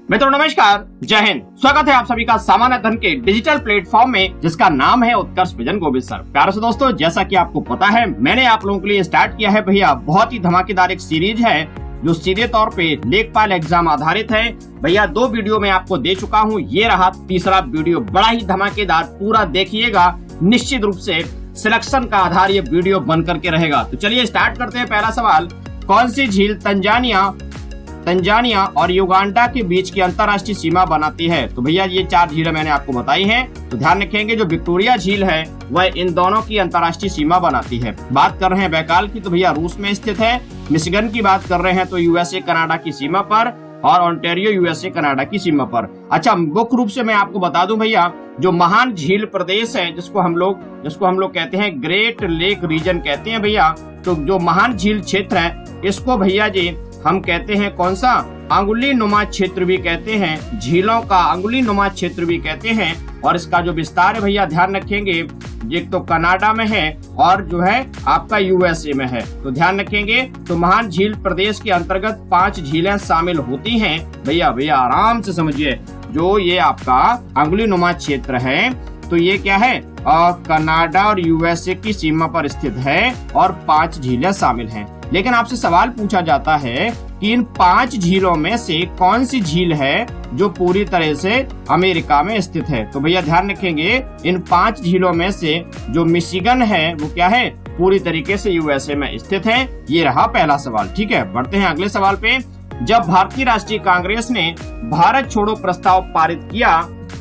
मित्रों नमस्कार, जय हिंद। स्वागत है आप सभी का सामान्य धन के डिजिटल प्लेटफॉर्म में जिसका नाम है उत्कर्ष विजन गोविंद सर। प्यारे से दोस्तों, जैसा कि आपको पता है मैंने आप लोगों के लिए स्टार्ट किया है भैया बहुत ही धमाकेदार एक सीरीज है जो सीधे तौर पे लेखपाल एग्जाम आधारित है। भैया 2 वीडियो में आपको दे चुका हूँ, ये रहा तीसरा वीडियो, बड़ा ही धमाकेदार, पूरा देखिएगा। निश्चित रूप से सिलेक्शन का आधार ये वीडियो बन करके रहेगा। तो चलिए स्टार्ट करते हैं। पहला सवाल, कौन सी झील तंजानिया और युगांडा के बीच की अंतर्राष्ट्रीय सीमा बनाती है? तो भैया ये 4 झीलें मैंने आपको बताई हैं। तो ध्यान रखेंगे, जो विक्टोरिया झील है वह इन दोनों की अंतर्राष्ट्रीय सीमा बनाती है। बात कर रहे हैं बैकाल की, तो भैया रूस में स्थित है। मिशिगन की बात कर रहे हैं तो यूएसए कनाडा की सीमा पर, और ओंटारियो यूएसए कनाडा की सीमा पर। अच्छा, मुख्य रूप से मैं आपको बता दूं भैया, जो महान झील प्रदेश है जिसको हम लोग कहते हैं ग्रेट लेक रीजन कहते हैं भैया, तो जो महान झील क्षेत्र है इसको भैया जी हम कहते हैं कौन सा, अंगुली नुमा क्षेत्र भी कहते हैं। झीलों का अंगुली नुमा क्षेत्र भी कहते हैं। और इसका जो विस्तार है भैया ध्यान रखेंगे, एक तो कनाडा में है और जो है आपका यूएसए में है। तो ध्यान रखेंगे, तो महान झील प्रदेश के अंतर्गत 5 झीलें शामिल होती हैं। भैया आराम से समझिए, जो ये आपका अंगुली नुमा क्षेत्र है तो ये क्या है, कनाडा और यूएसए की सीमा पर स्थित है और 5 झीलें शामिल हैं। लेकिन आपसे सवाल पूछा जाता है कि इन 5 झीलों में से कौन सी झील है जो पूरी तरह से अमेरिका में स्थित है? तो भैया ध्यान रखेंगे, इन 5 झीलों में से जो मिशिगन है वो क्या है, पूरी तरीके से यूएसए में स्थित है। ये रहा पहला सवाल। ठीक है, बढ़ते हैं अगले सवाल पे। जब भारतीय राष्ट्रीय कांग्रेस ने भारत छोड़ो प्रस्ताव पारित किया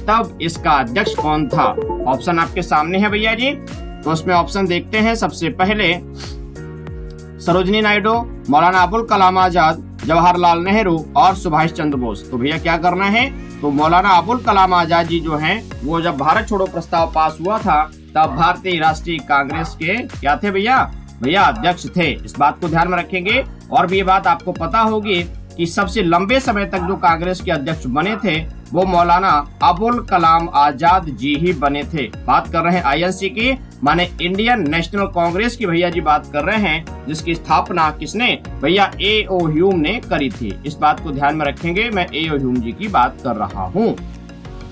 तब इसका अध्यक्ष कौन था? ऑप्शन आपके सामने है भैया जी। तो उसमें ऑप्शन देखते हैं। सबसे पहले सरोजिनी नायडू, मौलाना अबुल कलाम आजाद, जवाहरलाल नेहरू और सुभाष चंद्र बोस। तो भैया क्या करना है, तो मौलाना अबुल कलाम आजाद जी जो हैं वो जब भारत छोड़ो प्रस्ताव पास हुआ था तब भारतीय राष्ट्रीय कांग्रेस के क्या थे भैया अध्यक्ष थे। इस बात को ध्यान में रखेंगे। और भी ये बात आपको पता होगी कि सबसे लंबे समय तक जो कांग्रेस के अध्यक्ष बने थे वो मौलाना अबुल कलाम आजाद जी ही बने थे। बात कर रहे हैं आईएनसी की, माने इंडियन नेशनल कांग्रेस की भैया जी बात कर रहे हैं, जिसकी स्थापना किसने, भैया ए.ओ. ह्यूम ने करी थी। इस बात को ध्यान में रखेंगे, मैं ए.ओ. ह्यूम जी की बात कर रहा हूँ।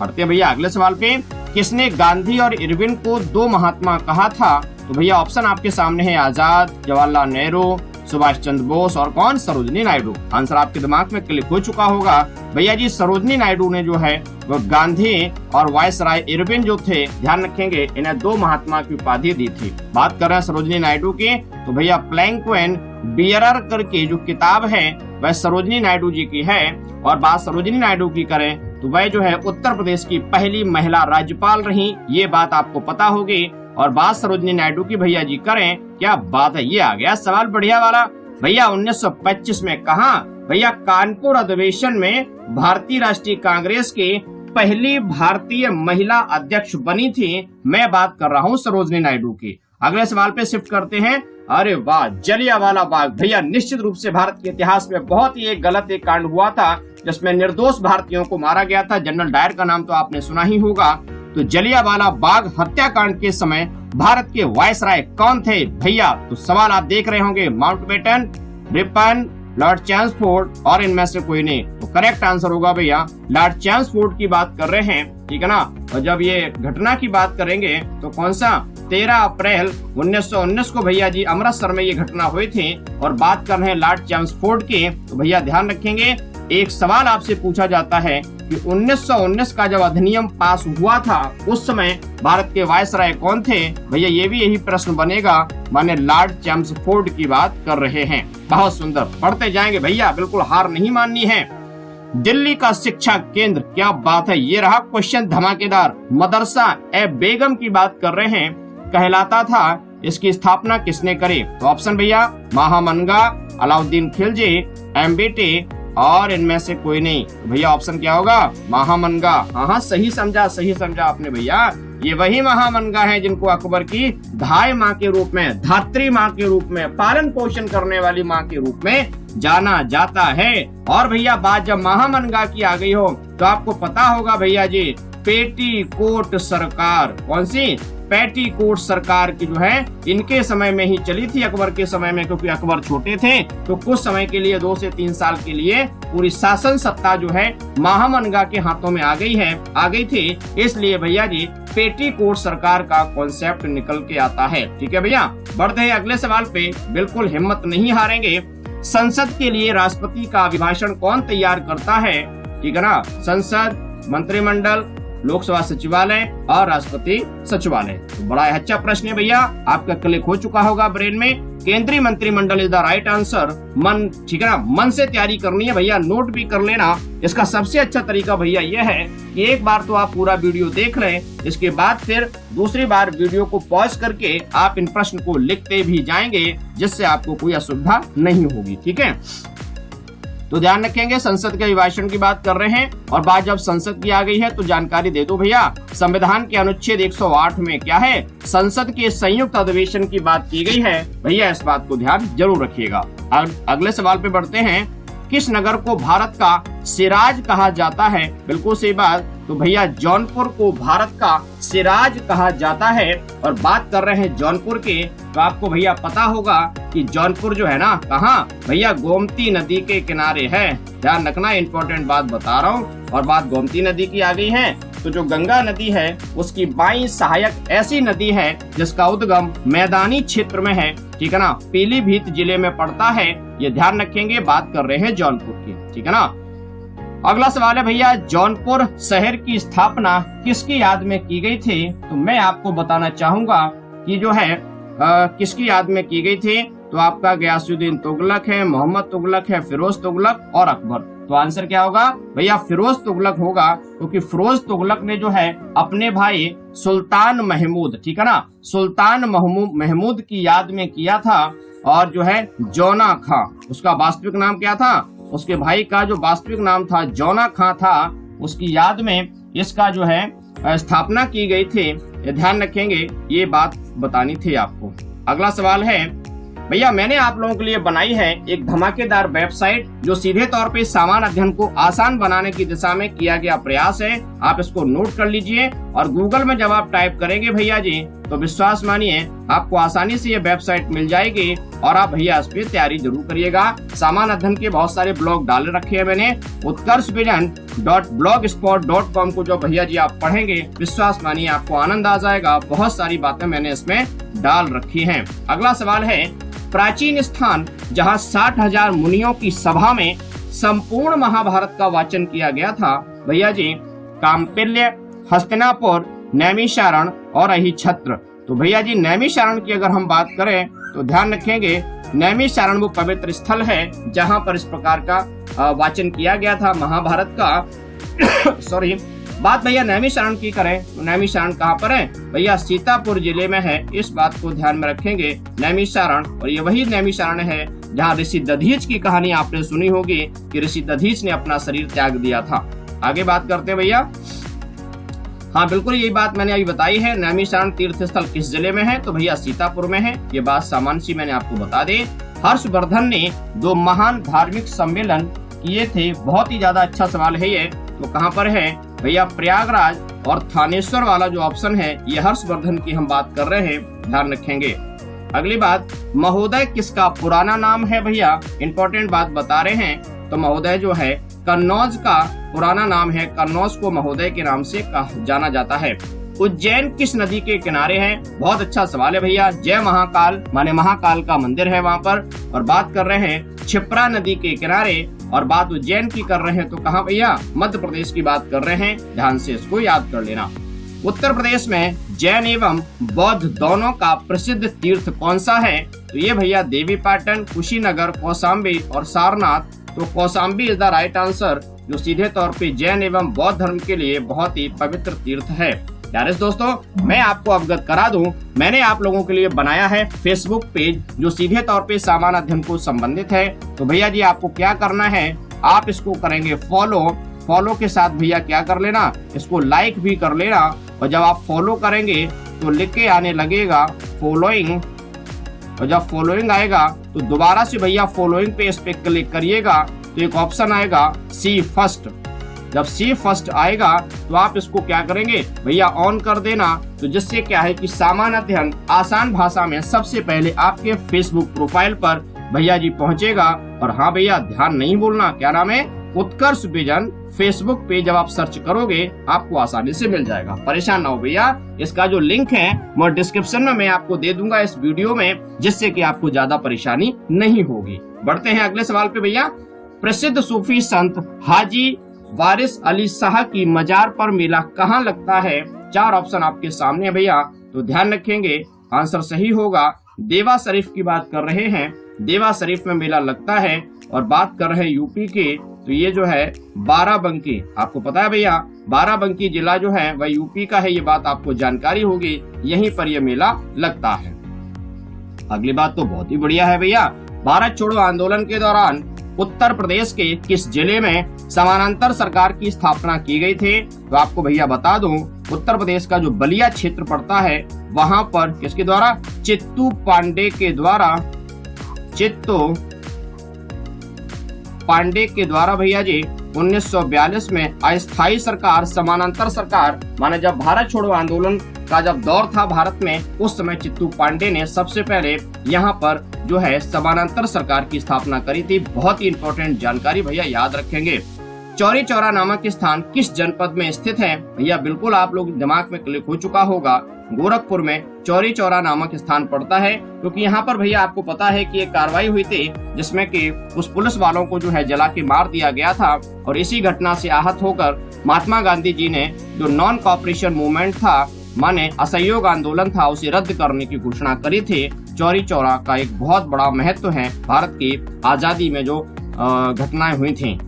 पढ़ते हैं भैया अगले सवाल पे। किसने गांधी और इरविन को 2 महात्मा कहा था? तो भैया ऑप्शन आपके सामने है, आजाद, जवाहरलाल नेहरू, सुभाष चंद्र बोस और कौन, सरोजिनी नायडू। आंसर आपके दिमाग में क्लिक हो चुका होगा। भैया जी सरोजिनी नायडू ने जो है वो गांधी और वायसराय इरविन जो थे, ध्यान रखेंगे, इन्हें 2 महात्मा की उपाधि दी थी। बात कर रहे हैं सरोजिनी नायडू की, तो भैया प्लैंक्वेन बियरर करके जो किताब है वह सरोजिनी नायडू जी की है। और बात सरोजिनी नायडू की करें तो वह जो है उत्तर प्रदेश की पहली महिला राज्यपाल रही, ये बात आपको पता होगी। और बात सरोजिनी नायडू की भैया जी करें, क्या बात है। ये आ गया सवाल बढ़िया वाला भैया। 1925 में कहा, भैया कानपुर अधिवेशन में भारतीय राष्ट्रीय कांग्रेस की पहली भारतीय महिला अध्यक्ष बनी थी। मैं बात कर रहा हूँ सरोजिनी नायडू की। अगले सवाल पे शिफ्ट करते हैं। अरे वाह, जलियांवाला बाग। भैया निश्चित रूप से भारत के इतिहास में बहुत ही गलत एक कांड हुआ था जिसमें निर्दोष भारतीयों को मारा गया था। जनरल डायर का नाम तो आपने सुना ही होगा। तो जलियांवाला बाग हत्याकांड के समय भारत के वायसराय कौन थे भैया? तो सवाल आप देख रहे होंगे, माउंटबेटन, रिपन, लॉर्ड चैम्सफोर्ड और इनमें से कोई नहीं। तो करेक्ट आंसर होगा भैया लॉर्ड चैम्सफोर्ड की बात कर रहे हैं, ठीक है ना। और जब ये घटना की बात करेंगे तो कौन सा, 13 अप्रैल 1919 को भैया जी अमृतसर में ये घटना हुई थी। और बात कर रहे हैं लॉर्ड चैम्सफोर्ड की, तो भैया ध्यान रखेंगे, एक सवाल आपसे पूछा जाता है कि 1919 का जब अधिनियम पास हुआ था उस समय भारत के वायसराय कौन थे? भैया ये भी यही प्रश्न बनेगा, माने लॉर्ड चैम्सफोर्ड की बात कर रहे हैं। बहुत सुंदर, पढ़ते जाएंगे भैया, बिल्कुल हार नहीं माननी है। दिल्ली का शिक्षा केंद्र, क्या बात है, ये रहा क्वेश्चन धमाकेदार। मदरसा ए बेगम की बात कर रहे हैं, कहलाता था। इसकी स्थापना किसने करी? तो ऑप्शन भैया महामनगा, अलाउद्दीन खिलजी, एमबीटी और इनमें से कोई नहीं। तो भैया ऑप्शन क्या होगा, महामनगा। हाँ सही समझा आपने भैया। ये वही महामनगा है जिनको अकबर की धाय माँ के रूप में, धात्री माँ के रूप में, पालन पोषण करने वाली माँ के रूप में जाना जाता है। और भैया बात जब महामनगा की आ गई हो तो आपको पता होगा भैया जी, पेटीकोट सरकार, कौन सी, पेटीकोट सरकार की जो है इनके समय में ही चली थी, अकबर के समय में, क्योंकि अकबर छोटे थे तो कुछ समय के लिए 2 से 3 साल के लिए पूरी शासन सत्ता जो है महामनगा के हाथों में आ गई थी। इसलिए भैया जी पेटीकोट सरकार का कॉन्सेप्ट निकल के आता है। ठीक है भैया, बढ़ते हैं अगले सवाल पे। बिल्कुल हिम्मत नहीं हारेंगे। संसद के लिए राष्ट्रपति का अभिभाषण कौन तैयार करता है? ठीक है ना, संसद, मंत्रिमंडल, लोकसभा सचिवालय और राष्ट्रपति सचिवालय। तो बड़ा अच्छा प्रश्न है भैया, आपका क्लिक हो चुका होगा ब्रेन में। केंद्रीय मंत्रिमंडल इज द राइट आंसर। मन, ठीक है ना, मन से तैयारी करनी है भैया, नोट भी कर लेना। इसका सबसे अच्छा तरीका भैया यह है कि एक बार तो आप पूरा वीडियो देख लें, इसके बाद फिर दूसरी बार वीडियो को पॉज करके आप इन प्रश्न को लिखते भी जाएंगे, जिससे आपको कोई असुविधा नहीं होगी। ठीक है, तो ध्यान रखेंगे, संसद के अभिभाषण की बात कर रहे हैं और बात जब संसद की आ गई है तो जानकारी दे दो भैया। संविधान के अनुच्छेद 108 में क्या है? संसद के संयुक्त अधिवेशन की बात की गई है भैया, इस बात को ध्यान जरूर रखिएगा। अगले सवाल पे बढ़ते हैं। किस नगर को भारत का सिराज कहा जाता है? बिल्कुल सही बात, तो भैया जौनपुर को भारत का सिराज कहा जाता है। और बात कर रहे हैं जौनपुर के, तो आपको भैया पता होगा कि जौनपुर जो है ना कहाँ भैया, गोमती नदी के किनारे है। ध्यान रखना, इंपॉर्टेंट बात बता रहा हूँ। और बात गोमती नदी की आ गई है, तो जो गंगा नदी है उसकी बाईं सहायक ऐसी नदी है जिसका उद्गम मैदानी क्षेत्र में है। ठीक है ना, पीलीभीत जिले में पड़ता है। ये ध्यान रखेंगे, बात कर रहे हैं जौनपुर की। ठीक है ना, अगला सवाल है भैया, जौनपुर शहर की स्थापना किसकी याद में की गई थी? तो मैं आपको बताना चाहूंगा कि जो है किसकी याद में की गई थी। तो आपका गयासुद्दीन तुगलक है, मोहम्मद तुगलक है, फिरोज तुगलक और अकबर। तो आंसर क्या होगा भैया? फिरोज तुगलक होगा, क्योंकि फिरोज तुगलक ने जो है अपने भाई सुल्तान महमूद, ठीक है ना, सुल्तान महमूद की याद में किया था। और जो है जौना खां, उसका वास्तविक नाम क्या था? उसके भाई का जो वास्तविक नाम था जौना खां था, उसकी याद में इसका जो है स्थापना की गई थी। ये ध्यान रखेंगे, ये बात बतानी थी आपको। अगला सवाल है भैया, मैंने आप लोगों के लिए बनाई है एक धमाकेदार वेबसाइट जो सीधे तौर पे सामान्य अध्ययन को आसान बनाने की दिशा में किया गया प्रयास है। आप इसको नोट कर लीजिए और गूगल में जब आप टाइप करेंगे भैया जी, तो विश्वास मानिए आपको आसानी से ये वेबसाइट मिल जाएगी। और आप भैया इस पे तैयारी जरूर करिएगा। सामान्य अध्ययन के बहुत सारे ब्लॉग डाले रखे हैं मैंने। utkarshvision.blogspot.com को जो भैया जी आप पढ़ेंगे, विश्वास मानिए आपको आनंद आ जाएगा। बहुत सारी बातें मैंने इसमें डाल रखी हैं। अगला सवाल है, प्राचीन स्थान जहां 60,000 मुनियों की सभा में संपूर्ण महाभारत का वाचन किया गया था भैया जी, काम्पिल्य, हस्तिनापुर, नैमिषारण और अहिछत्र। तो भैया जी नैमिषारण की अगर हम बात करें तो ध्यान रखेंगे, नैमिषारण वो पवित्र स्थल है जहां पर इस प्रकार का वाचन किया गया था महाभारत का। सॉरी, बात भैया नैमिषारण की करें तो नैमिषारण कहाँ पर है भैया? सीतापुर जिले में है। इस बात को ध्यान में रखेंगे, नैमिषारण। और ये वही नैमिषारण है जहाँ ऋषि दधीच की कहानी आपने सुनी होगी कि ऋषि दधीच ने अपना शरीर त्याग दिया था। आगे बात करते हैं भैया। हाँ बिल्कुल, यही बात मैंने अभी बताई है। नैमिषारण तीर्थ स्थल किस जिले में है? तो भैया सीतापुर में है। ये बात सामान्य सी मैंने आपको बता दी। हर्षवर्धन ने 2 महान धार्मिक सम्मेलन किए थे। बहुत ही ज्यादा अच्छा सवाल है ये। तो कहाँ पर है भैया? प्रयागराज और थानेश्वर वाला जो ऑप्शन है ये हर्षवर्धन की हम बात कर रहे हैं, ध्यान रखेंगे। अगली बात, महोदय किसका पुराना नाम है भैया? इंपॉर्टेंट बात बता रहे हैं। तो महोदय जो है कन्नौज का पुराना नाम है। कन्नौज को महोदय के नाम से जाना जाता है। उज्जैन किस नदी के किनारे है? बहुत अच्छा सवाल है भैया। जय महाकाल माने महाकाल का मंदिर है वहाँ पर। और बात कर रहे हैं क्षिप्रा नदी के किनारे। और बात उज्जैन की कर रहे हैं तो कहाँ भैया? मध्य प्रदेश की बात कर रहे हैं, ध्यान से इसको याद कर लेना। उत्तर प्रदेश में जैन एवं बौद्ध दोनों का प्रसिद्ध तीर्थ कौन सा है? तो ये भैया देवीपाटन, कुशीनगर, कौशाम्बी और सारनाथ। तो Kaushambi is the right answer, जो सीधे तौर पे जैन एवं बौद्ध धर्म के लिए बहुत ही पवित्र तीर्थ है। यार दोस्तों, मैं आपको अवगत करा दूं, मैंने आप लोगों के लिए बनाया है फेसबुक पेज जो सीधे तौर पे सामान्य अध्ययन को संबंधित है। तो भैया जी आपको क्या करना है, आप इसको करेंगे फॉलो के साथ भैया क्या कर लेना, इसको लाइक भी कर लेना। और जब आप फॉलो करेंगे तो लिख के आने लगेगा फॉलोइंग। और जब फॉलोइंग आएगा तो दोबारा से भैया फॉलोइंग पे इस पे क्लिक करिएगा तो एक ऑप्शन आएगा सी फर्स्ट। जब सी फर्स्ट आएगा तो आप इसको क्या करेंगे भैया ऑन कर देना, तो जिससे क्या है कि सामान्य अध्ययन आसान भाषा में सबसे पहले आपके फेसबुक प्रोफाइल पर भैया जी पहुंचेगा। और हाँ भैया ध्यान नहीं भूलना, क्या नाम है, उत्कर्ष विजन फेसबुक पे जब आप सर्च करोगे आपको आसानी से मिल जाएगा। परेशान ना हो भैया, इसका जो लिंक है वो डिस्क्रिप्शन में मैं आपको दे दूंगा इस वीडियो में, जिससे कि आपको ज्यादा परेशानी नहीं होगी। बढ़ते हैं अगले सवाल पे भैया। प्रसिद्ध सूफी संत हाजी वारिस अली शाह की मजार पर मेला कहाँ लगता है? 4 ऑप्शन आपके सामने है भैया, तो ध्यान रखेंगे आंसर सही होगा। देवा शरीफ की बात कर रहे हैं, देवा शरीफ में मेला लगता है। और बात कर रहे हैं यूपी के, तो ये जो है बाराबंकी, आपको पता है भैया बाराबंकी जिला जो है वह यूपी का है, ये बात आपको जानकारी होगी, यहीं पर यह मेला लगता है। अगली बात तो बहुत ही बढ़िया है भैया। भारत छोड़ो आंदोलन के दौरान उत्तर प्रदेश के किस जिले में समानांतर सरकार की स्थापना की गई थी? तो आपको भैया बता दूं, उत्तर प्रदेश का जो बलिया क्षेत्र पड़ता है वहां पर किसके द्वारा, चित्तू पांडे के द्वारा, चित्तू पांडे के द्वारा भैया जी 1942 में अस्थायी सरकार, समानांतर सरकार, माने जब भारत छोड़ो आंदोलन का जब दौर था भारत में, उस समय चित्तू पांडे ने सबसे पहले यहाँ पर जो है समानांतर सरकार की स्थापना करी थी। बहुत ही इंपॉर्टेंट जानकारी भैया, याद रखेंगे। चौरी चौरा नामक स्थान किस जनपद में स्थित है? भैया बिल्कुल आप लोग दिमाग में क्लिक हो चुका होगा, गोरखपुर में चौरी चौरा नामक स्थान पड़ता है, क्योंकि यहाँ पर भैया आपको पता है कि एक कार्रवाई हुई थी जिसमें कि उस पुलिस वालों को जो है जला के मार दिया गया था। और इसी घटना से आहत होकर महात्मा गांधी जी ने जो नॉन कॉपरेशन मूवमेंट था, माने असहयोग आंदोलन था, उसे रद्द करने की घोषणा करी थी। चौरी चौरा का एक बहुत बड़ा महत्व है भारत की आजादी में जो घटनाएं हुई थी।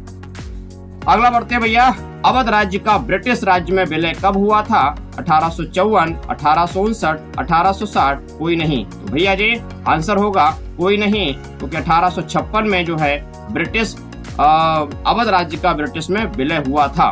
अगला बढ़ते हैं भैया। अवध राज्य का ब्रिटिश राज्य में विलय कब हुआ था? 1854, 1859, 1860, कोई नहीं। तो भैया जी आंसर होगा कोई नहीं, क्योंकि 1856 में जो है ब्रिटिश अवध राज्य का ब्रिटिश में विलय हुआ था।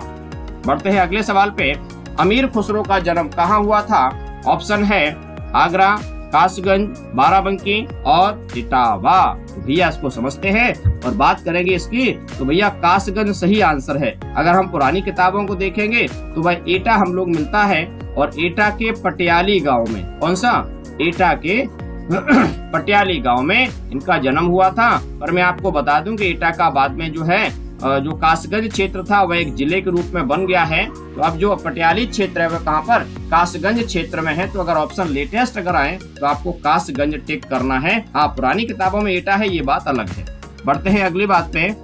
बढ़ते हैं अगले सवाल पे। अमीर खुसरो का जन्म कहाँ हुआ था? ऑप्शन है आगरा, कासगंज, बाराबंकी और इटावा। तो भैया इसको समझते हैं और बात करेंगे इसकी, तो भैया कासगंज सही आंसर है। अगर हम पुरानी किताबों को देखेंगे तो भाई एटा हम लोग मिलता है, और एटा के पटियाली गांव में, कौन सा, एटा के पटियाली गांव में इनका जन्म हुआ था। पर मैं आपको बता दूं कि एटा का बाद में जो है जो कासगंज क्षेत्र था वह एक जिले के रूप में बन गया है। तो अब जो पटियाली क्षेत्र है वह कहाँ पर, कासगंज क्षेत्र में है। तो अगर ऑप्शन लेटेस्ट अगर आए तो आपको कासगंज टिक करना है। हाँ, पुरानी किताबों में एटा है, ये बात अलग है। बढ़ते हैं अगली बात पे।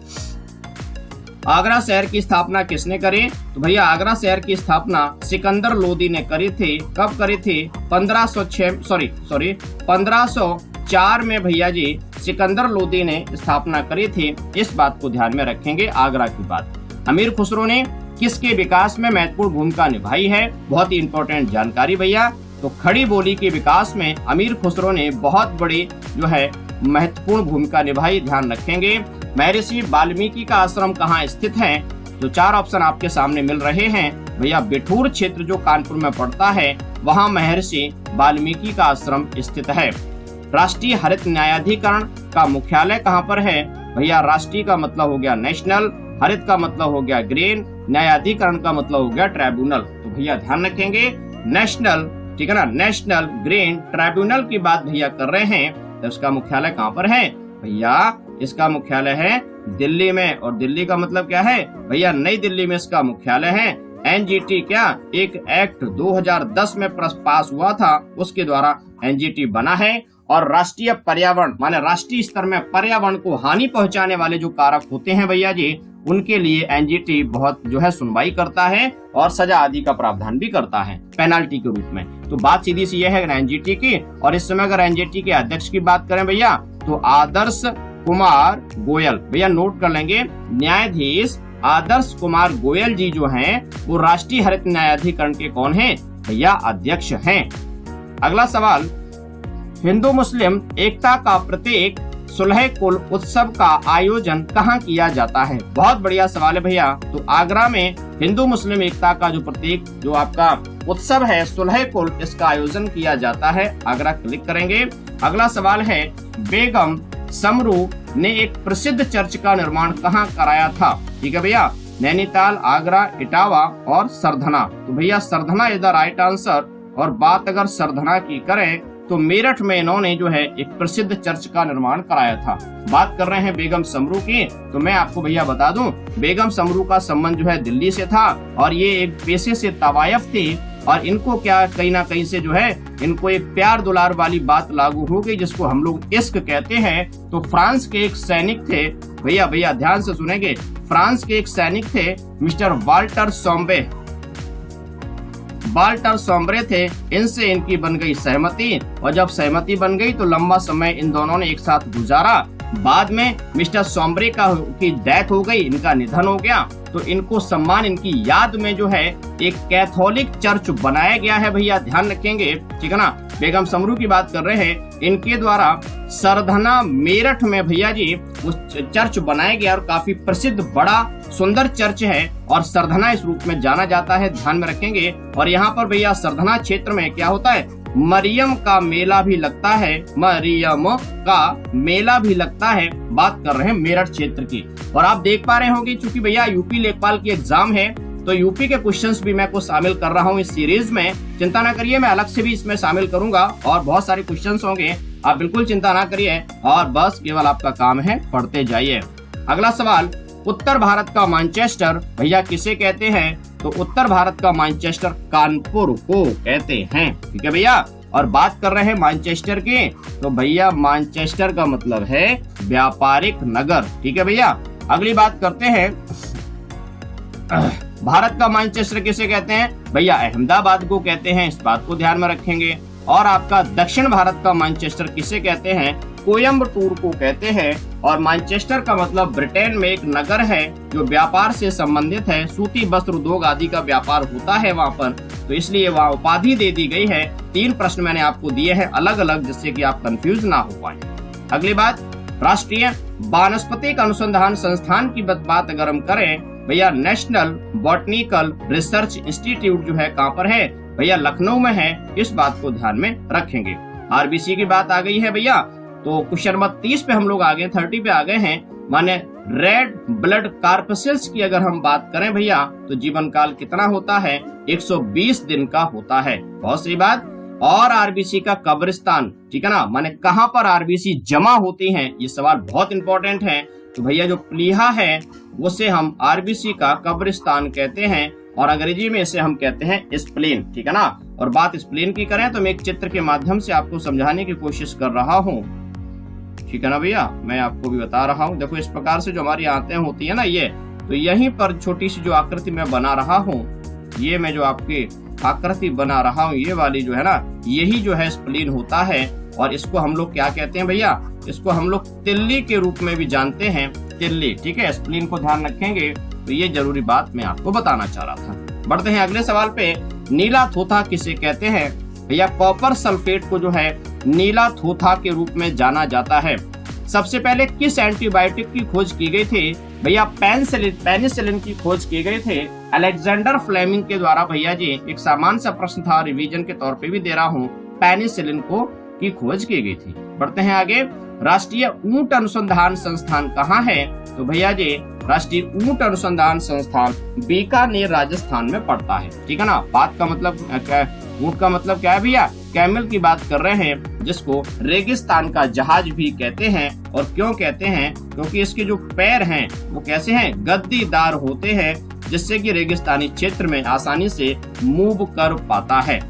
आगरा शहर की स्थापना किसने करी? तो भैया आगरा शहर की स्थापना सिकंदर लोदी ने करी थी। कब करी थी? 1504 में भैया जी सिकंदर लोदी ने स्थापना करी थी। इस बात को ध्यान में रखेंगे, आगरा की बात। अमीर खुसरो ने किसके विकास में महत्वपूर्ण भूमिका निभाई है? बहुत ही इंपॉर्टेंट जानकारी भैया। तो खड़ी बोली के विकास में अमीर खुसरो ने बहुत बड़ी जो है महत्वपूर्ण भूमिका निभाई, ध्यान रखेंगे। महर्षि वाल्मीकि का आश्रम कहाँ स्थित है? तो 4 ऑप्शन आपके सामने मिल रहे हैं भैया। बिठूर क्षेत्र जो कानपुर में पड़ता है वहाँ महर्षि वाल्मीकि का आश्रम स्थित है। राष्ट्रीय हरित न्यायाधिकरण का मुख्यालय कहाँ पर है? भैया राष्ट्रीय का मतलब हो गया नेशनल, हरित का मतलब हो गया ग्रीन, न्यायाधिकरण का मतलब हो गया ट्राइब्यूनल। तो भैया ध्यान रखेंगे नेशनल, ठीक है ना, नेशनल ग्रीन ट्राइब्यूनल की बात भैया कर रहे हैं। तो इसका मुख्यालय कहाँ पर है? भैया इसका मुख्यालय है दिल्ली में। और दिल्ली का मतलब क्या है? भैया नई दिल्ली में इसका मुख्यालय है। एनजीटी क्या, एक एक्ट 2010 में पास हुआ था, उसके द्वारा एनजीटी बना है। और राष्ट्रीय पर्यावरण माने राष्ट्रीय स्तर में पर्यावरण को हानि पहुंचाने वाले जो कारक होते हैं भैया जी, उनके लिए एनजीटी बहुत जो है सुनवाई करता है और सजा आदि का प्रावधान भी करता है पेनाल्टी के रूप में। तो बात सीधी सी यह है एनजीटी की। और इस समय अगर एनजीटी के अध्यक्ष की बात करें भैया तो आदर्श कुमार गोयल, भैया नोट कर लेंगे, न्यायाधीश आदर्श कुमार गोयल जी जो हैं वो राष्ट्रीय हरित न्यायाधिकरण के कौन हैं? भैया अध्यक्ष हैं। अगला सवाल, हिंदू मुस्लिम एकता का प्रतीक सुलह कुल उत्सव का आयोजन कहाँ किया जाता है? बहुत बढ़िया सवाल है भैया। तो आगरा में हिंदू मुस्लिम एकता का जो प्रतीक जो आपका उत्सव है सुलह कुल, इसका आयोजन किया जाता है। आगरा क्लिक करेंगे। अगला सवाल है, बेगम समरू ने एक प्रसिद्ध चर्च का निर्माण कहाँ कराया था? ठीक है भैया, नैनीताल, आगरा, इटावा और सरधना। तो भैया Sardhana is the right answer. और बात अगर सरधना की करें तो मेरठ में इन्होंने जो है एक प्रसिद्ध चर्च का निर्माण कराया था। बात कर रहे हैं बेगम समरू की, तो मैं आपको भैया बता दूं, बेगम समरू का संबंध जो है दिल्ली से था और ये एक पेशे से तवायफ थी और इनको क्या कहीं ना कहीं से जो है इनको एक प्यार दुलार वाली बात लागू हो गई, जिसको हम लोग इश्क कहते हैं। तो फ्रांस के एक सैनिक थे, भैया ध्यान से सुनेंगे, फ्रांस के एक सैनिक थे मिस्टर वाल्टर सोम्ब्रे थे। इनसे इनकी बन गई सहमति और जब सहमति बन गई तो लंबा समय इन दोनों ने एक साथ गुजारा। बाद में मिस्टर सोम्ब्रे की डेथ हो गई, इनका निधन हो गया, तो इनको सम्मान इनकी याद में जो है एक कैथोलिक चर्च बनाया गया है। भैया ध्यान रखेंगे, ठीक है ना। बेगम समरू की बात कर रहे हैं, इनके द्वारा सरधना मेरठ में भैया जी उस चर्च बनाया गया और काफी प्रसिद्ध बड़ा सुंदर चर्च है और सरधना इस रूप में जाना जाता है, ध्यान में रखेंगे। और यहाँ पर भैया सरधना क्षेत्र में क्या होता है, मरियम का मेला भी लगता है, मरियम का मेला भी लगता है। बात कर रहे हैं मेरठ क्षेत्र की। और आप देख पा रहे होंगे चूंकि भैया यूपी लेखपाल की एग्जाम है तो यूपी के क्वेश्चंस भी मैं कुछ शामिल कर रहा हूँ इस सीरीज में। चिंता ना करिए, मैं अलग से भी इसमें शामिल करूंगा और बहुत सारे क्वेश्चंस होंगे, आप बिल्कुल चिंता ना करिए और बस केवल आपका काम है पढ़ते जाइए। अगला सवाल, उत्तर भारत का मैनचेस्टर भैया किसे कहते हैं? तो उत्तर भारत का मैनचेस्टर कानपुर को कहते हैं, ठीक है भैया। और बात कर रहे हैं मैनचेस्टर की, तो भैया मैनचेस्टर का मतलब है व्यापारिक नगर, ठीक है भैया। अगली बात करते हैं, भारत का मैनचेस्टर किसे कहते हैं? भैया अहमदाबाद को कहते हैं, इस बात को ध्यान में रखेंगे। और आपका दक्षिण भारत का मैनचेस्टर किसे कहते हैं? कोयम्बटूर को कहते हैं। और मैनचेस्टर का मतलब ब्रिटेन में एक नगर है जो व्यापार से संबंधित है, सूती वस्त्र उद्योग आदि का व्यापार होता है वहाँ पर, तो इसलिए वहाँ उपाधि दे दी गई है। 3 प्रश्न मैंने आपको दिए हैं अलग अलग, जिससे कि आप कंफ्यूज ना हो पाए। अगली बात, राष्ट्रीय वानस्पतिक अनुसंधान संस्थान की बात अगर हम करें भैया, नेशनल बॉटनिकल रिसर्च इंस्टीट्यूट जो है कहाँ पर है? भैया लखनऊ में है, इस बात को ध्यान में रखेंगे। आरबीसी की बात आ गई है भैया, तो क्वेश्चन नंबर 30 पे हम लोग आ गए, 30 पे आ गए हैं। माने रेड ब्लड कार्पसेल्स की अगर हम बात करें भैया तो जीवन काल कितना होता है? 120 दिन का होता है, बहुत सही बात। और आरबीसी का कब्रिस्तान, ठीक है ना, माने कहाँ पर आरबीसी जमा होती हैं, ये सवाल बहुत इंपॉर्टेंट है। तो भैया जो प्लीहा है उसे हम आरबीसी का कब्रिस्तान कहते हैं और अंग्रेजी में इसे हम कहते हैं स्प्लीन, ठीक है ना। और बात स्प्लीन की करें तो मैं एक चित्र के माध्यम से आपको समझाने की कोशिश कर रहा हूँ, ठीक है ना भैया। मैं आपको भी बता रहा हूँ, देखो इस प्रकार से जो हमारी आंतें होती है ना, ये तो यहीं पर छोटी सी जो आकृति मैं बना रहा हूँ, ये मैं जो आपकी आकृति बना रहा हूँ, ये वाली जो है ना, यही जो है स्प्लीन होता है। और इसको हम लोग क्या कहते हैं भैया? इसको हम लोग तिल्ली के रूप में भी जानते हैं, तिल्ली, ठीक है। स्प्लीन को ध्यान रखेंगे, तो ये जरूरी बात मैं आपको बताना चाह रहा था। बढ़ते हैं अगले सवाल पे, नीला थोथा किसे कहते हैं? भैया कॉपर सल्फेट को जो है नीला थोथा के रूप में जाना जाता है। सबसे पहले किस एंटीबायोटिक की खोज की गई थी? भैया पेनिसिलिन की खोज की गई थी अलेक्जेंडर फ्लेमिंग के द्वारा। भैया जी एक सामान्य सा प्रश्न था, रिवीजन के तौर पे भी दे रहा हूँ, पेनिसिलिन की खोज की गई थी। बढ़ते हैं आगे, राष्ट्रीय ऊंट अनुसंधान संस्थान कहाँ है? तो भैया जी राष्ट्रीय ऊंट अनुसंधान संस्थान बीकानेर राजस्थान में पड़ता है, ठीक है ना। बात का मतलब ऊंट का मतलब क्या है भैया? कैमल की बात कर रहे हैं, जिसको रेगिस्तान का जहाज भी कहते हैं। और क्यों कहते हैं? क्योंकि इसके जो पैर हैं वो कैसे हैं? गद्दीदार होते हैं, जिससे कि रेगिस्तानी क्षेत्र में आसानी से मूव कर पाता है।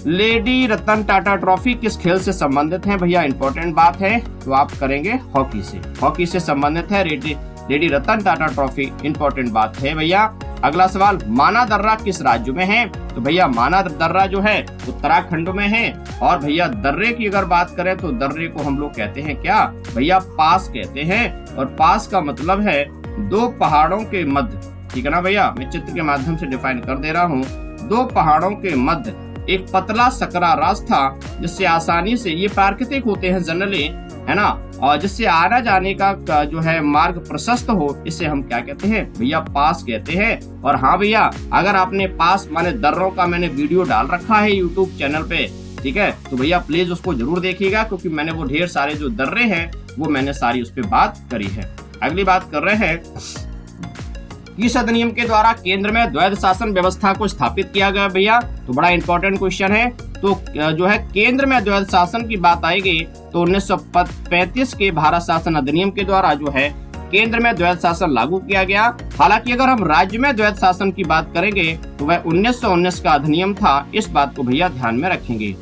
लेडी रतन टाटा ट्रॉफी किस खेल से संबंधित है? भैया इंपॉर्टेंट बात है, तो आप करेंगे हॉकी से, हॉकी से संबंधित है lady Ratan Tata trophy, important बात है भैया। अगला सवाल, माना दर्रा किस राज्य में है? तो भैया माना दर्रा जो है उत्तराखंड में है। और भैया दर्रे की अगर बात करें तो दर्रे को हम लोग कहते हैं क्या? भैया पास कहते हैं। और पास का मतलब है 2 पहाड़ों के मध्य, ठीक है ना भैया। मैं चित्र के माध्यम से डिफाइन कर दे रहा हूँ, 2 पहाड़ों के मध्य एक पतला सकरा रास्ता, जिससे आसानी से, ये प्राकृतिक होते हैं जनरली, है ना, और जिससे आना जाने का जो है मार्ग प्रशस्त हो, इसे हम क्या कहते हैं? भैया पास कहते हैं। और हाँ भैया, अगर आपने पास माने दर्रों का मैंने वीडियो डाल रखा है यूट्यूब चैनल पे, ठीक है, तो भैया प्लीज उसको जरूर देखिएगा, क्योंकि मैंने वो ढेर सारे जो दर्रे हैं वो मैंने सारी उस पर बात करी है। अगली बात कर रहे हैं, किस अधिनियम के द्वारा केंद्र में द्वैध शासन व्यवस्था को स्थापित किया गया भैया? तो बड़ा इंपॉर्टेंट क्वेश्चन है। तो जो है केंद्र में द्वैध शासन की बात आएगी तो 1935 के भारत शासन अधिनियम के द्वारा जो है केंद्र में द्वैध शासन लागू किया गया। हालांकि अगर हम राज्य में द्वैध शासन की बात करेंगे तो वह 1919 का अधिनियम था। इस बात को भैया ध्यान में रखेंगे।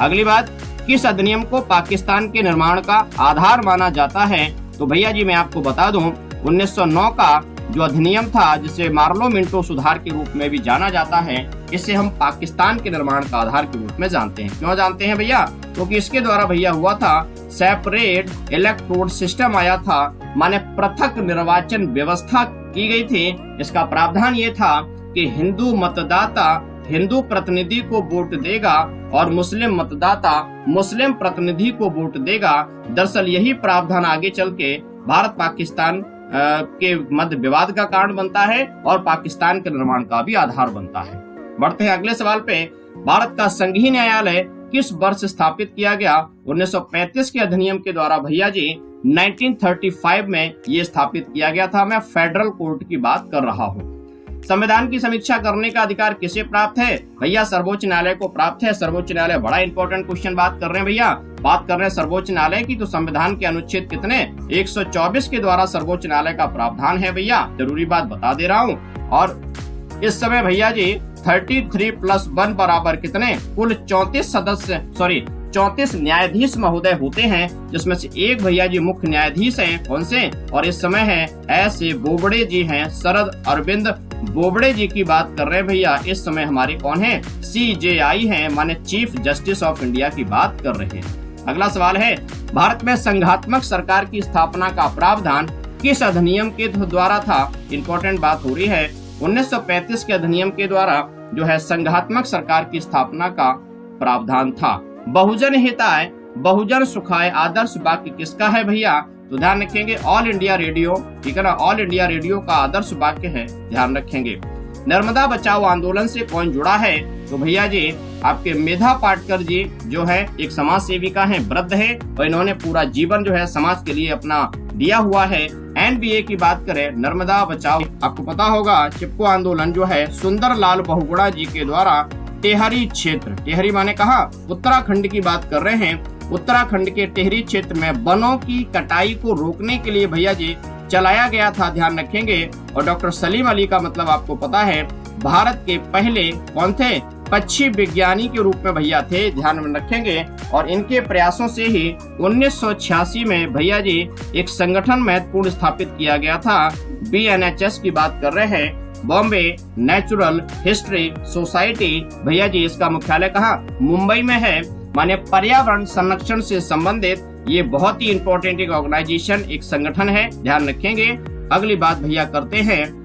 अगली बात, किस अधिनियम को पाकिस्तान के निर्माण का आधार माना जाता है? तो भैया जी मैं आपको बता दूं 1909 का जो अधिनियम था, जिसे मार्लो मिंटो सुधार के रूप में भी जाना जाता है, इसे हम पाकिस्तान के निर्माण का आधार के रूप में जानते हैं। क्यों जानते हैं भैया? क्योंकि इसके द्वारा भैया हुआ था सेपरेट इलेक्टोरल सिस्टम आया था, माने पृथक निर्वाचन व्यवस्था की गई थी। इसका प्रावधान ये था कि हिंदू मतदाता हिंदू प्रतिनिधि को वोट देगा और मुस्लिम मतदाता मुस्लिम प्रतिनिधि को वोट देगा। दरअसल यही प्रावधान आगे चल के भारत पाकिस्तान के मध्य विवाद का कारण बनता है और पाकिस्तान के निर्माण का भी आधार बनता है। बढ़ते हैं अगले सवाल पे। भारत का संघीय न्यायालय किस वर्ष स्थापित किया गया? 1935 के अधिनियम के द्वारा भैया जी 1935 में ये स्थापित किया गया था। मैं फेडरल कोर्ट की बात कर रहा हूँ। संविधान की समीक्षा करने का अधिकार किसे प्राप्त है? भैया सर्वोच्च न्यायालय को प्राप्त है। सर्वोच्च न्यायालय, बड़ा इंपॉर्टेंट क्वेश्चन बात कर रहे हैं भैया। बात कर रहे हैं सर्वोच्च न्यायालय की, तो संविधान के अनुच्छेद कितने 124 के द्वारा सर्वोच्च न्यायालय का प्रावधान है भैया। जरूरी बात बता दे रहा हूँ। और इस समय भैया जी 33+1 बराबर कितने? कुल 34 न्यायाधीश महोदय होते हैं, जिसमें से एक भैया जी मुख्य न्यायाधीश हैं। कौन से? और इस समय है ऐसे बोबड़े जी हैं, शरद अरविंद बोबड़े जी की बात कर रहे हैं भैया। इस समय हमारे कौन है? CJI हैं, माने चीफ जस्टिस ऑफ इंडिया की बात कर रहे हैं। अगला सवाल है, भारत में संघात्मक सरकार की स्थापना का प्रावधान किस अधिनियम के द्वारा था? इंपॉर्टेंट बात हो रही है। 1935 के अधिनियम के द्वारा जो है संघात्मक सरकार की स्थापना का प्रावधान था। बहुजन हिताय बहुजन सुखाय आदर्श वाक्य किसका है भैया? तो ध्यान रखेंगे ऑल इंडिया रेडियो, ठीक है ना, ऑल इंडिया रेडियो का आदर्श वाक्य है, ध्यान रखेंगे। नर्मदा बचाओ आंदोलन से कौन जुड़ा है? तो भैया जी आपके मेधा पाटकर जी जो है एक समाज सेविका है, वृद्ध है, और इन्होंने पूरा जीवन जो है समाज के लिए अपना दिया हुआ है। NBA की बात करें, नर्मदा बचाओ, आपको पता होगा चिपको आंदोलन जो है सुंदरलाल बहुगुणा जी के द्वारा टेहरी क्षेत्र, टेहरी माने कहा उत्तराखंड की बात कर रहे हैं, उत्तराखंड के टेहरी क्षेत्र में वनों की कटाई को रोकने के लिए भैया जी चलाया गया था, ध्यान रखेंगे। और डॉक्टर सलीम अली का मतलब आपको पता है, भारत के पहले कौन थे? पक्षी विज्ञानी के रूप में भैया थे, ध्यान में रखेंगे। और इनके प्रयासों से ही 1986 में भैया जी एक संगठन महत्वपूर्ण स्थापित किया गया था, BNHS की बात कर रहे हैं, बॉम्बे नेचुरल हिस्ट्री सोसाइटी। भैया जी इसका मुख्यालय कहाँ? मुंबई में है, माने पर्यावरण संरक्षण से संबंधित ये बहुत ही इंपॉर्टेंट एक ऑर्गेनाइजेशन, एक संगठन है, ध्यान रखेंगे। अगली बात भैया करते हैं,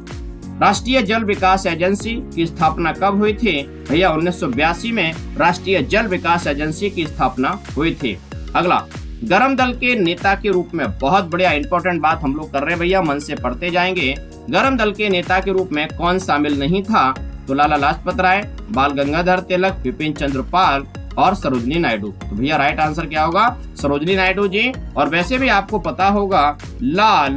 राष्ट्रीय जल विकास एजेंसी की स्थापना कब हुई थी? भैया 1982 में राष्ट्रीय जल विकास एजेंसी की स्थापना हुई थी। अगला, गरम दल के नेता के रूप में, बहुत बढ़िया इंपॉर्टेंट बात हम लोग कर रहे हैं भैया, मन से पढ़ते जाएंगे। गरम दल के नेता के रूप में कौन शामिल नहीं था? तो लाला लाजपत राय, बाल गंगाधर तिलक, बिपिन चंद्र पाल और सरोजनी नायडू। तो भैया राइट आंसर क्या होगा? सरोजनी नायडू जी। और वैसे भी आपको पता होगा लाल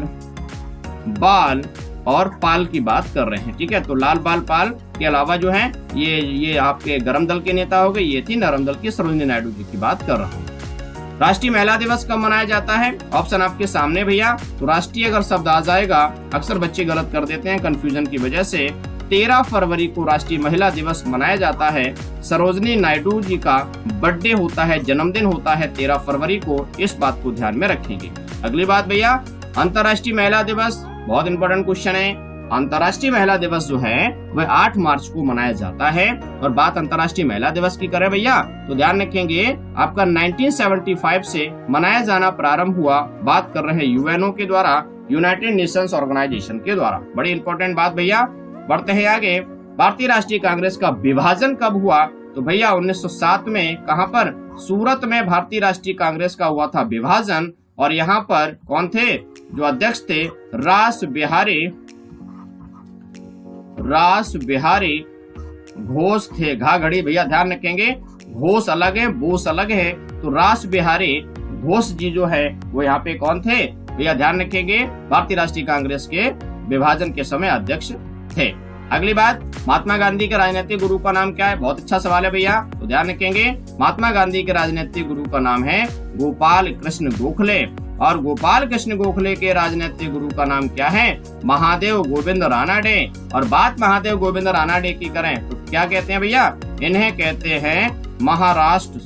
बाल और पाल की बात कर रहे हैं, ठीक है। तो लाल बाल पाल के अलावा जो है ये आपके गरम दल के नेता हो गए, ये थी नरम दल की सरोजनी नायडू जी की बात कर रहा हूँ। राष्ट्रीय महिला दिवस कब मनाया जाता है? ऑप्शन आपके सामने भैया। तो राष्ट्रीय अगर शब्द आ जाएगा, अक्सर बच्चे गलत कर देते हैं कंफ्यूजन की वजह से, 13 फरवरी को राष्ट्रीय महिला दिवस मनाया जाता है। सरोजनी नायडू जी का बर्थडे होता है, जन्मदिन होता है 13 फरवरी को, इस बात को ध्यान में रखेंगे। अगली बात भैया, अंतर्राष्ट्रीय महिला दिवस, बहुत इंपॉर्टेंट क्वेश्चन है। अंतर्राष्ट्रीय महिला दिवस जो है वह 8 मार्च को मनाया जाता है। और बात अंतर्राष्ट्रीय महिला दिवस की करें भैया, तो ध्यान रखेंगे आपका 1975 से मनाया जाना प्रारंभ हुआ। बात कर रहे हैं UNO के द्वारा, यूनाइटेड नेशंस ऑर्गेनाइजेशन के द्वारा। बड़ी इंपॉर्टेंट बात भैया। बढ़ते हैं आगे, भारतीय राष्ट्रीय कांग्रेस का विभाजन कब हुआ? तो भैया 1907 में, कहां पर? सूरत में भारतीय राष्ट्रीय कांग्रेस का हुआ था विभाजन। और यहाँ पर कौन थे जो अध्यक्ष थे? रास बिहारी घोष थे। घाघड़ी भैया ध्यान रखेंगे, घोष अलग है, बोस अलग है। तो रास बिहारी घोष जी जो है वो यहाँ पे कौन थे भैया? ध्यान रखेंगे, भारतीय राष्ट्रीय कांग्रेस के विभाजन के समय अध्यक्ष थे। अगली बात, महात्मा गांधी के राजनीतिक गुरु का नाम क्या है? बहुत अच्छा सवाल है भैया, तो ध्यान रखेंगे। महात्मा गांधी के राजनीतिक गुरु का नाम है गोपाल कृष्ण गोखले, और गोपाल कृष्ण गोखले के राजनीतिक गुरु का नाम क्या है? महादेव गोविंद रानाडे। और बात महादेव गोविंद रानाडे की करें तो क्या कहते हैं भैया? इन्हें कहते हैं महाराष्ट्र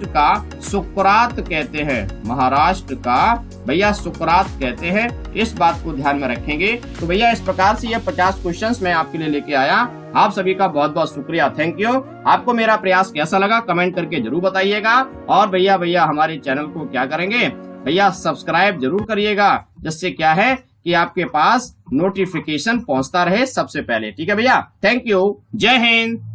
का सुकरात कहते हैं। महाराष्ट्र का भैया सुकरात कहते हैं। इस बात को ध्यान में रखेंगे। तो भैया इस प्रकार से ये 50 क्वेश्चंस मैं आपके लिए लेके आया। आप सभी का बहुत बहुत शुक्रिया, थैंक यू। आपको मेरा प्रयास कैसा लगा कमेंट करके जरूर बताइएगा। और भैया हमारे चैनल को क्या करेंगे भैया, सब्सक्राइब जरूर करिएगा, जिससे क्या है कि आपके पास नोटिफिकेशन पहुंचता रहे सबसे पहले। ठीक है भैया, थैंक यू, जय हिंद।